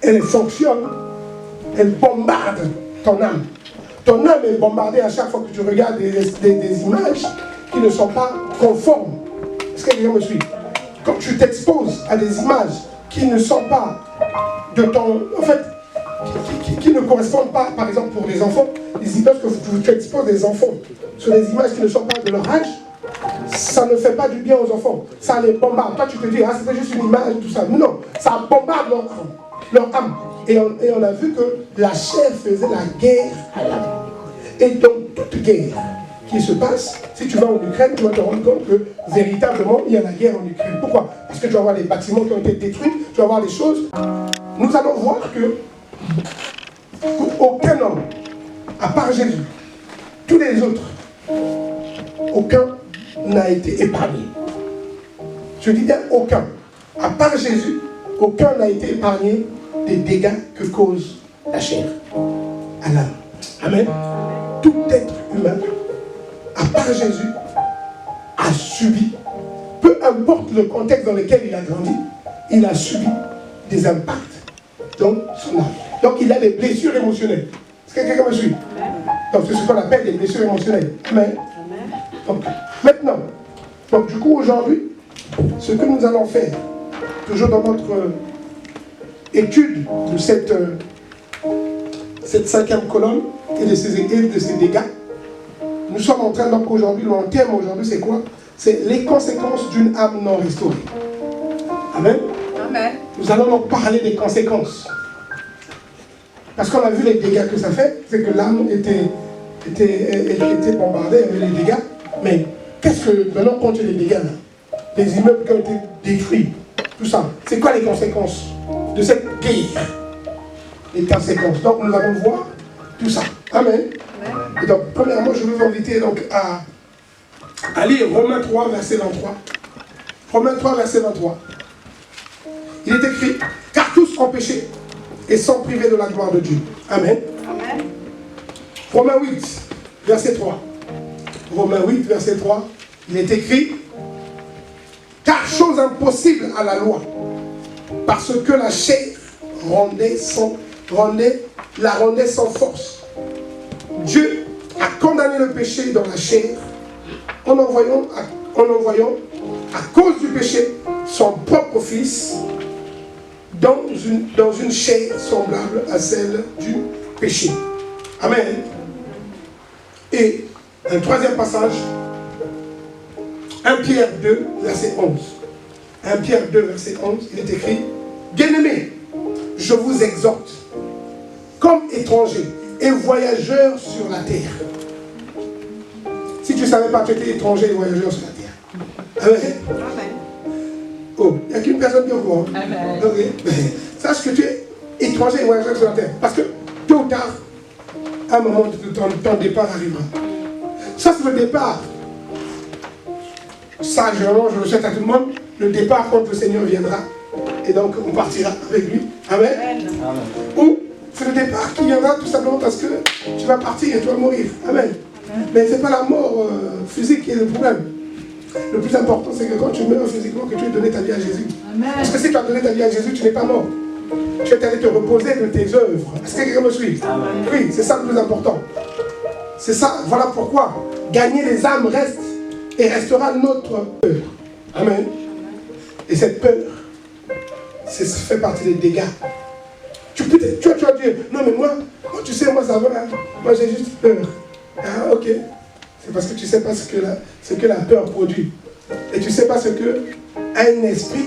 elle fonctionne, elle bombarde ton âme. Ton âme est bombardée à chaque fois que tu regardes des images qui ne sont pas conformes. Est-ce que quelqu'un me suit? Quand tu t'exposes à des images qui ne sont pas de ton... En fait, qui ne correspondent pas, par exemple pour les enfants, les images que tu exposes des enfants sur des images qui ne sont pas de leur âge, ça ne fait pas du bien aux enfants. Ça les bombarde. Toi, tu te dis, ah, c'était juste une image, tout ça. Non, ça bombarde leur âme. Et on a vu que la chair faisait la guerre à l'âme. Et donc, toute guerre qui se passe, si tu vas en Ukraine, tu vas te rendre compte que véritablement, il y a la guerre en Ukraine. Pourquoi? Parce que tu vas voir les bâtiments qui ont été détruits, tu vas voir des choses. Nous allons voir que aucun homme, à part Jésus, tous les autres, aucun n'a été épargné. Je dis bien aucun. À part Jésus, aucun n'a été épargné des dégâts que cause la chair à l'âme. Amen. Tout être humain, à part Jésus, a subi, peu importe le contexte dans lequel il a grandi, il a subi des impacts dans son âme. Donc il a des blessures émotionnelles. Est-ce que quelqu'un me suit? Donc c'est ce qu'on appelle des blessures émotionnelles. Amen. Donc, maintenant, donc du coup aujourd'hui, ce que nous allons faire, toujours dans notre étude de cette 5e colonne et de ces dégâts, nous sommes en train, donc aujourd'hui, mon thème aujourd'hui c'est quoi? C'est les conséquences d'une âme non restaurée. Amen. Amen. Nous allons donc parler des conséquences. Parce qu'on a vu les dégâts que ça fait, c'est que l'âme était bombardée avec les dégâts. Mais qu'est-ce que, maintenant, quand il y a des dégâts, là, les immeubles qui ont été détruits, tout ça, c'est quoi les conséquences de cette guerre? Les conséquences. Donc nous allons voir tout ça. Amen. Amen. Et donc, premièrement, je vais vous inviter donc, à lire Romains 3, verset 23. Romains 3, verset 23. Il est écrit, car tous ont péché et sont privés de la gloire de Dieu. Amen. Amen. Romains 8, verset 3. Romains 8, verset 3. Il est écrit, car chose impossible à la loi, parce que la chair la rendait sans force. Dieu a condamné le péché dans la chair en envoyant à cause du péché son propre fils dans une chair semblable à celle du péché. Amen. Et un troisième passage, 1 Pierre 2, verset 11. 1 Pierre 2, verset 11, il est écrit, bien-aimés, je vous exhorte, comme étrangers et voyageurs sur la terre. Si tu ne savais pas, tu étais étranger et voyageur sur la terre. Amen. Oh, il n'y a qu'une personne qui est au courant. Amen. Okay. Sache que tu es étranger et voyageur sur la terre. Parce que tôt ou tard, à un moment, ton départ arrivera. Ça, c'est le départ. Ça, généralement, je le souhaite à tout le monde. Le départ quand le Seigneur viendra. Et donc, on partira avec lui. Amen. Amen. Ou c'est le départ qui viendra tout simplement parce que tu vas partir et tu vas mourir. Amen. Amen. Mais ce n'est pas la mort physique qui est le problème. Le plus important, c'est que quand tu meurs physiquement, que tu aies donné ta vie à Jésus. Amen. Parce que si tu as donné ta vie à Jésus, tu n'es pas mort. Tu es allé te reposer de tes œuvres. Est-ce que quelqu'un me suit? Amen. Oui, c'est ça le plus important. C'est ça, voilà pourquoi gagner les âmes reste et restera notre peur. Amen. Et cette peur, ça fait partie des dégâts. Tu vas dire, non mais moi, tu sais, moi ça va, moi j'ai juste peur. Ah ok. C'est parce que tu ne sais pas ce que la peur produit. Et tu ne sais pas ce qu'un esprit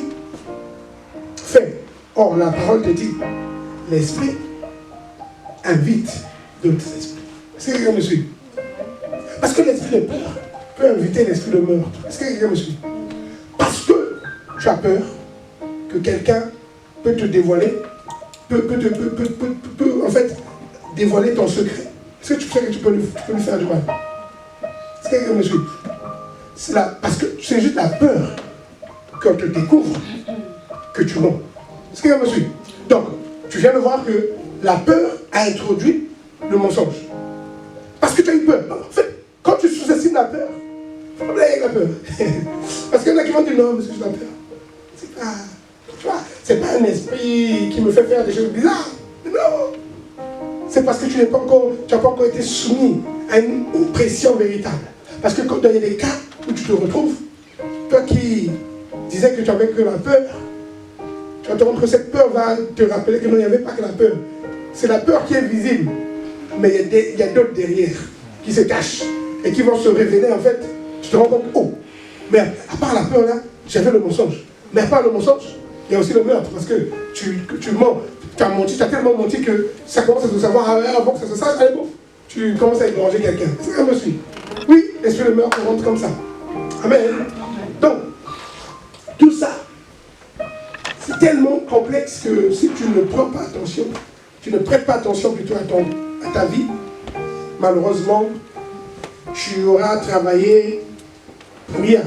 fait. Or, la parole te dit, l'esprit invite d'autres esprits. Est-ce que quelqu'un me suit? Parce que l'esprit de peur peut inviter l'esprit de meurtre. Est-ce que quelqu'un me suit? Parce que tu as peur que quelqu'un peut te dévoiler, peut en fait dévoiler ton secret. Est-ce que tu sais que tu peux lui faire du mal? Est-ce que quelqu'un me suit? Parce que c'est juste la peur quand tu découvres que tu mens. Est-ce que quelqu'un me suit? Donc, tu viens de voir que la peur a introduit le mensonge. Parce que tu as eu peur. En fait, quand tu sous-estimes la peur, il faut blaguer avec la peur. Parce qu'il y en a qui vont dire non, mais c'est juste la peur. C'est pas, tu vois, c'est pas un esprit qui me fait faire des choses bizarres. Non. C'est parce que tu n'as pas encore été soumis à une oppression véritable. Parce que quand il y a des cas où tu te retrouves, toi qui disais que tu avais que la peur, tu vas te rendre compte que cette peur va te rappeler que non, il n'y avait pas que la peur. C'est la peur qui est visible, mais il y a d'autres derrière qui se cachent et qui vont se révéler en fait. Tu te rends compte, oh, mais à part la peur là, j'avais le mensonge. Mais à part le mensonge, il y a aussi le meurtre parce que tu mens, tu as menti, tu as tellement menti que ça commence à se savoir avant que ça se sache. Allez, bon, tu commences à égorger quelqu'un. Est-ce que ça me suit? Oui, l'esprit de meurtre rentre comme ça. Amen. Donc, tout ça, c'est tellement complexe que si tu ne prends pas attention, tu ne prêtes pas attention plutôt à ta vie, malheureusement, tu auras travaillé rien.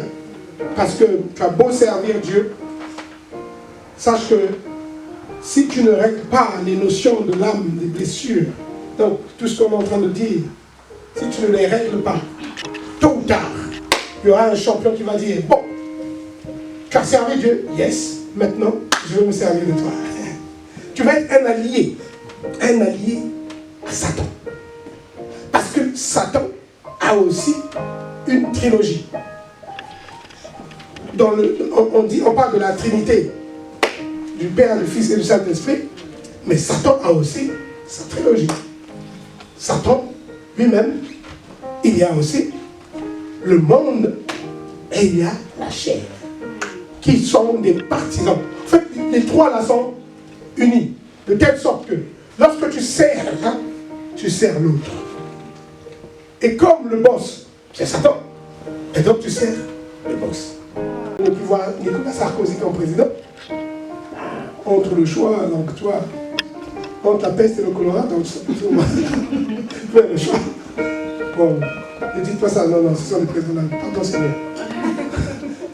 Parce que tu as beau servir Dieu, sache que si tu ne règles pas les notions de l'âme, des blessures, donc tout ce qu'on est en train de dire, si tu ne les règles pas, tôt ou tard, il y aura un champion qui va dire, bon, tu as servi Dieu, yes, maintenant, je vais me servir de toi. Tu vas être un allié à Satan. Parce que Satan a aussi une trilogie. On parle de la Trinité, du Père, du Fils et du Saint-Esprit, mais Satan a aussi sa trilogie. Satan lui-même, il y a aussi le monde et il y a la chair, qui sont des partisans. En fait, les trois là sont unis, de telle sorte que lorsque tu sers l'un, tu sers l'autre. Et comme le boss, c'est Satan, et donc tu sers le boss. On ne peut voir Nicolas Sarkozy comme président. Entre le choix, donc toi, entre la peste et le choléra, donc tu sais plutôt faire le choix. Bon, ne dites pas ça, non, ce sont les présidents. Pardon, Seigneur.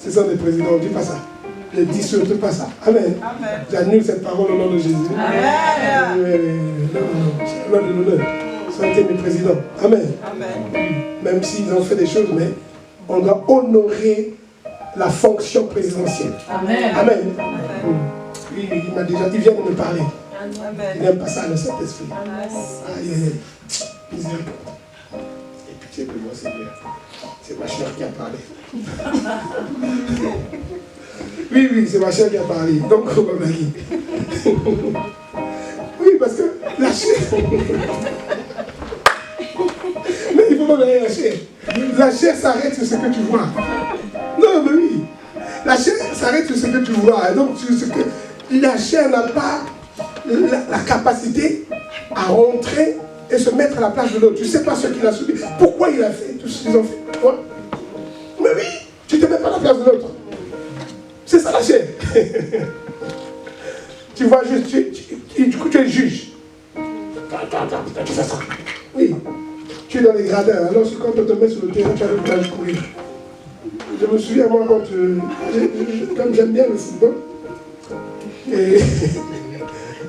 Ce sont les présidents, ne dis pas ça. Ne dis surtout pas ça. Amen. Amen. J'annule cette parole au nom de Jésus. Amen. Non, l'honneur de l'honneur. Ça a été mes présidents. Amen. Amen. Même s'ils ont fait des choses, mais on doit honorer la fonction présidentielle. Amen. Amen. Amen. Il vient de me parler. Amen. Il n'aime pas ça, le Saint-Esprit. Aïe. Miséricorde. Et pitié pour moi, Seigneur. C'est ma chère qui a parlé. Oui, c'est ma chère qui a parlé. Donc, on va marier. Oui, parce que la chair. Mais il faut pas marier la chair. La chair s'arrête sur ce que tu vois. Non, mais oui. La chair s'arrête sur ce que tu vois. Donc, la chair n'a pas la capacité à rentrer et se mettre à la place de l'autre. Tu ne sais pas ce qu'il a subi. Pourquoi il a fait tout ce qu'ils ont fait. Pourquoi? Mais oui, tu ne te mets pas à la place de l'autre. C'est ça la chair. Tu vois juste, du coup tu es juge. Oui, tu es dans les gradins. Alors quand on te met sur le terrain, tu as le courage de courir. Je me souviens, moi, comme j'aime bien le football, et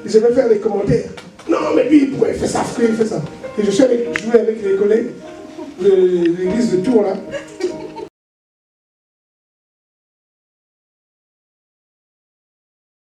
je vais faire les commentaires. Non, mais lui, il pourrait faire ça, il fait ça. Et je suis jouer avec les collègues de l'église de Tours, là.